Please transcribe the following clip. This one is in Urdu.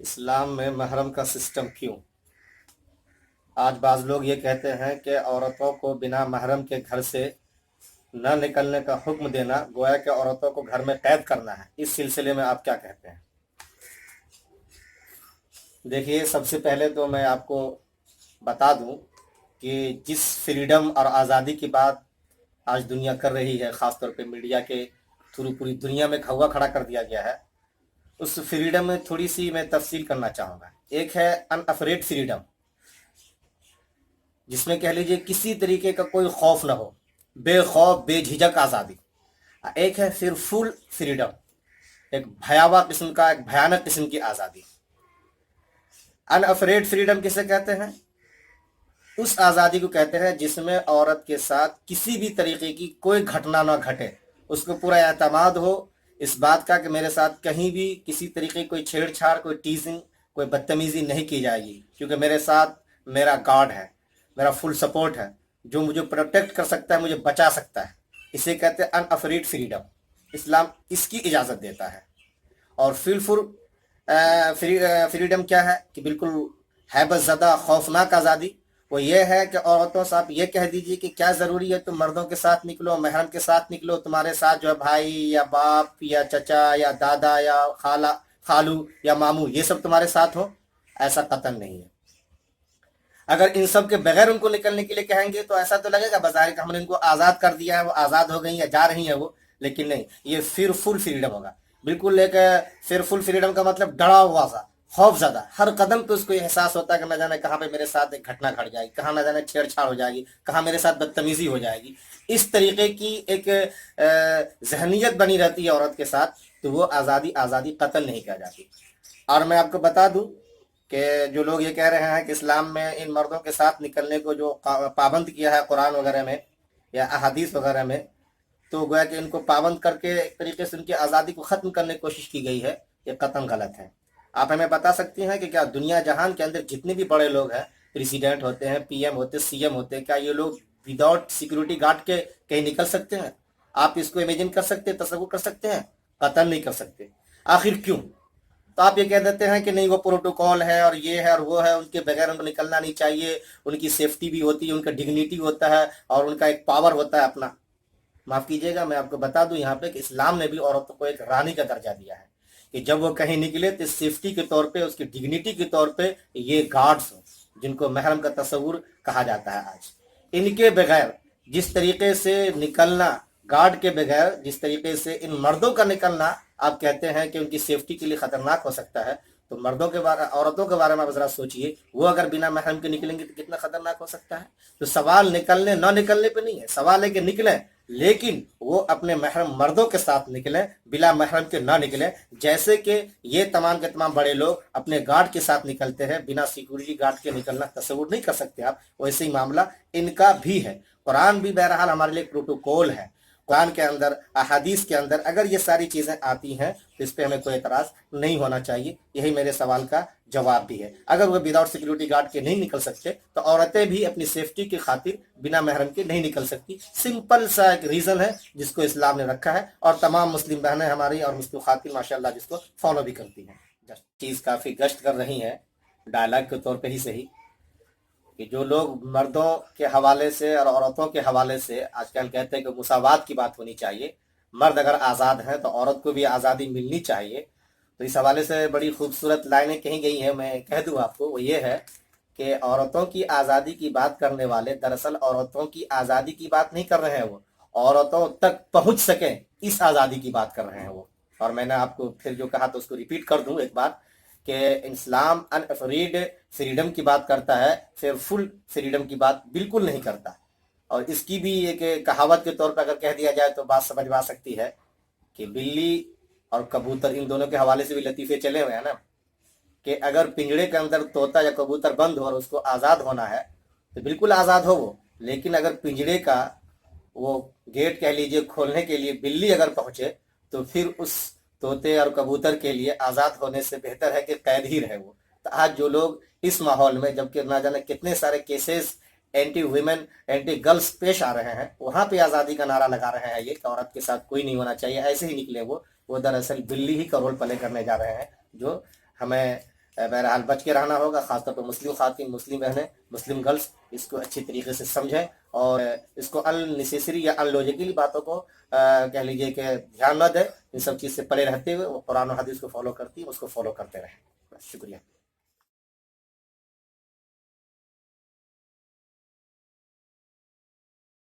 اسلام میں محرم کا سسٹم کیوں؟ آج بعض لوگ یہ کہتے ہیں کہ عورتوں کو بنا محرم کے گھر سے نہ نکلنے کا حکم دینا گویا کہ عورتوں کو گھر میں قید کرنا ہے۔ اس سلسلے میں آپ کیا کہتے ہیں؟ دیکھیے، سب سے پہلے تو میں آپ کو بتا دوں کہ جس فریڈم اور آزادی کی بات آج دنیا کر رہی ہے، خاص طور پہ میڈیا کے تھرو پوری دنیا میں ہوا کھڑا کر دیا گیا ہے، اس فریڈم میں تھوڑی سی میں تفصیل کرنا چاہوں گا۔ ایک ہے ان افریڈ فریڈم، جس میں کہہ لیجئے کسی طریقے کا کوئی خوف نہ ہو، بے خوف بے جھجک آزادی۔ ایک ہے پھر فل فریڈم، ایک بھیاوہ قسم کا، ایک بھیانک قسم کی آزادی۔ ان افریڈ فریڈم کسے کہتے ہیں؟ اس آزادی کو کہتے ہیں جس میں عورت کے ساتھ کسی بھی طریقے کی کوئی گھٹنا نہ گھٹے، اس کو پورا اعتماد ہو اس بات کا کہ میرے ساتھ کہیں بھی کسی طریقے کی کوئی چھیڑ چھاڑ، کوئی ٹیزنگ، کوئی بدتمیزی نہیں کی جائے گی، کیونکہ میرے ساتھ میرا گارڈ ہے، میرا فل سپورٹ ہے، جو مجھے پروٹیکٹ کر سکتا ہے، مجھے بچا سکتا ہے۔ اسے کہتے ہیں ان افریڈ فریڈم۔ اسلام اس کی اجازت دیتا ہے۔ اور فریڈم کیا ہے کہ بالکل ہیبت زدہ خوفناک آزادی، وہ یہ ہے کہ عورتوں سے آپ یہ کہہ دیجئے کہ کیا ضروری ہے تم مردوں کے ساتھ نکلو، محرم کے ساتھ نکلو، تمہارے ساتھ جو ہے بھائی یا باپ یا چچا یا دادا یا خالو یا ماموں، یہ سب تمہارے ساتھ ہو؟ ایسا قطعاً نہیں ہے۔ اگر ان سب کے بغیر ان کو نکلنے کے لیے کہیں گے تو ایسا تو لگے گا بظاہر کہ ہم نے ان کو آزاد کر دیا ہے، وہ آزاد ہو گئی یا جا رہی ہیں وہ، لیکن نہیں، یہ پھر فل فریڈم ہوگا۔ بالکل ایک پھر فل فریڈم کا مطلب ڈرا ہوا سا، خوف زدہ، ہر قدم پہ اس کو احساس ہوتا ہے کہ نہ جانے کہاں پہ میرے ساتھ ایک گھٹنا گھٹ جائے گی، کہاں نہ جانے چھیڑ چھاڑ ہو جائے گی، کہاں میرے ساتھ بدتمیزی ہو جائے گی۔ اس طریقے کی ایک ذہنیت بنی رہتی ہے عورت کے ساتھ، تو وہ آزادی قتل نہیں کہا جاتی۔ اور میں آپ کو بتا دوں کہ جو لوگ یہ کہہ رہے ہیں کہ اسلام میں ان مردوں کے ساتھ نکلنے کو جو پابند کیا ہے قرآن وغیرہ میں یا احادیث وغیرہ میں، تو گویا کہ ان کو پابند کر کے ایک طریقے سے ان کی آزادی کو ختم کرنے کی کوشش کی گئی ہے، یہ قطعاً غلط ہے۔ آپ ہمیں بتا سکتی ہیں کہ کیا دنیا جہان کے اندر جتنے بھی بڑے لوگ ہیں، پریزیڈنٹ ہوتے ہیں، پی ایم ہوتے ہیں، سی ایم ہوتے ہیں، کیا یہ لوگ وداؤٹ سیکورٹی گارڈ کے کہیں نکل سکتے ہیں؟ آپ اس کو امیجن کر سکتے ہیں، تصور کر سکتے ہیں؟ قطعاً نہیں کر سکتے۔ آخر کیوں؟ تو آپ یہ کہہ دیتے ہیں کہ نہیں وہ پروٹوکول ہے اور یہ ہے اور وہ ہے، ان کے بغیر ان کو نکلنا نہیں چاہیے، ان کی سیفٹی بھی ہوتی ہے، ان کا ڈگنیٹی ہوتا ہے اور ان کا ایک پاور ہوتا ہے اپنا۔ معاف کیجئے گا، میں آپ کو بتا دوں یہاں پہ کہ اسلام نے بھی عورتوں کو ایک رانی کا درجہ دیا ہے کہ جب وہ کہیں نکلے تو سیفٹی کے طور پہ، اس کی ڈگنیٹی کے طور پہ یہ گارڈز ہوں جن کو محرم کا تصور کہا جاتا ہے آج۔ ان کے بغیر جس طریقے سے نکلنا، گارڈ کے بغیر جس طریقے سے ان مردوں کا نکلنا آپ کہتے ہیں کہ ان کی سیفٹی کے لیے خطرناک ہو سکتا ہے، تو عورتوں کے بارے میں آپ ذرا سوچئے، وہ اگر بنا محرم کے نکلیں گے تو کتنا خطرناک ہو سکتا ہے۔ تو سوال نکلنے نہ نکلنے پہ نہیں ہے، سوال ہے کہ نکلیں، لیکن وہ اپنے محرم مردوں کے ساتھ نکلیں، بلا محرم کے نہ نکلیں۔ جیسے کہ یہ تمام کے تمام بڑے لوگ اپنے گارڈ کے ساتھ نکلتے ہیں، بنا سیکورٹی گارڈ کے نکلنا تصور نہیں کر سکتے آپ، ویسے ہی معاملہ ان کا بھی ہے۔ قرآن بھی بہرحال ہمارے لیے پروٹوکول ہے۔ قرآن کے اندر، احادیث کے اندر اگر یہ ساری چیزیں آتی ہیں تو اس پہ ہمیں کوئی اعتراض نہیں ہونا چاہیے۔ یہی میرے سوال کا جواب بھی ہے۔ اگر وہ وداؤٹ سیکورٹی گارڈ کے نہیں نکل سکتے تو عورتیں بھی اپنی سیفٹی کی خاطر بنا محرم کے نہیں نکل سکتی۔ سمپل سا ایک ریزن ہے جس کو اسلام نے رکھا ہے، اور تمام مسلم بہنیں ہماری اور مسلم خواتین ماشاءاللہ جس کو فالو بھی کرتی ہیں۔ چیز کافی گشت کر رہی ہیں، ڈائلاگ کے طور پہ ہی صحیح، کہ جو لوگ مردوں کے حوالے سے اور عورتوں کے حوالے سے آج کل کہتے ہیں کہ مساوات کی بات ہونی چاہیے، مرد اگر آزاد ہیں تو عورت کو بھی آزادی ملنی چاہیے، تو اس حوالے سے بڑی خوبصورت لائنیں کہیں گئی ہیں، میں کہہ دوں آپ کو، وہ یہ ہے کہ عورتوں کی آزادی کی بات کرنے والے دراصل عورتوں کی آزادی کی بات نہیں کر رہے ہیں، وہ عورتوں تک پہنچ سکیں اس آزادی کی بات کر رہے ہیں وہ۔ اور میں نے آپ کو پھر جو کہا تو اس کو ریپیٹ کر دوں ایک بات، کہ اسلام ان افریڈ فریڈم کی بات کرتا ہے، پھر فل فریڈم کی بات بالکل نہیں کرتا۔ اور اس کی بھی ایک کہاوت کے طور پر اگر کہہ دیا جائے تو بات سمجھ میں آ سکتی ہے کہ بلی اور کبوتر، ان دونوں کے حوالے سے بھی لطیفے چلے ہوئے ہیں نا، کہ اگر پنجڑے کے اندر طوطا یا کبوتر بند ہو اور اس کو آزاد ہونا ہے تو بالکل آزاد ہو وہ، لیکن اگر پنجڑے کا وہ گیٹ کہہ لیجئے کھولنے کے لیے بلی اگر پہنچے تو پھر اس طوطے اور کبوتر کے لیے آزاد ہونے سے بہتر ہے کہ قید ہی رہے وہ۔ تو آج جو لوگ اس ماحول میں، جبکہ نہ جانے کتنے سارے cases anti women, anti girls پیش آ رہے ہیں، وہاں پہ آزادی کا نعرہ لگا رہے ہیں یہ کہ عورت کے ساتھ کوئی نہیں ہونا چاہیے، ایسے ہی نکلے وہ دراصل بلی ہی کا رول پلے کرنے جا رہے ہیں، جو ہمیں بہرحال بچ کے رہنا ہوگا، خاص طور پہ مسلم خواتین، مسلم بہنیں، مسلم گرلس اس کو اچھی طریقے سے سمجھیں اور اس کو اننیسیسری یا ان لوجیکلی باتوں کو کہہ لیجیے کہ دھیان نہ دیں، ان سب چیز سے پرے رہتے ہوئے وہ قرآن و حدیث کو فالو کرتی ہے، اس کو فالو کرتے رہیں. بس شکریہ.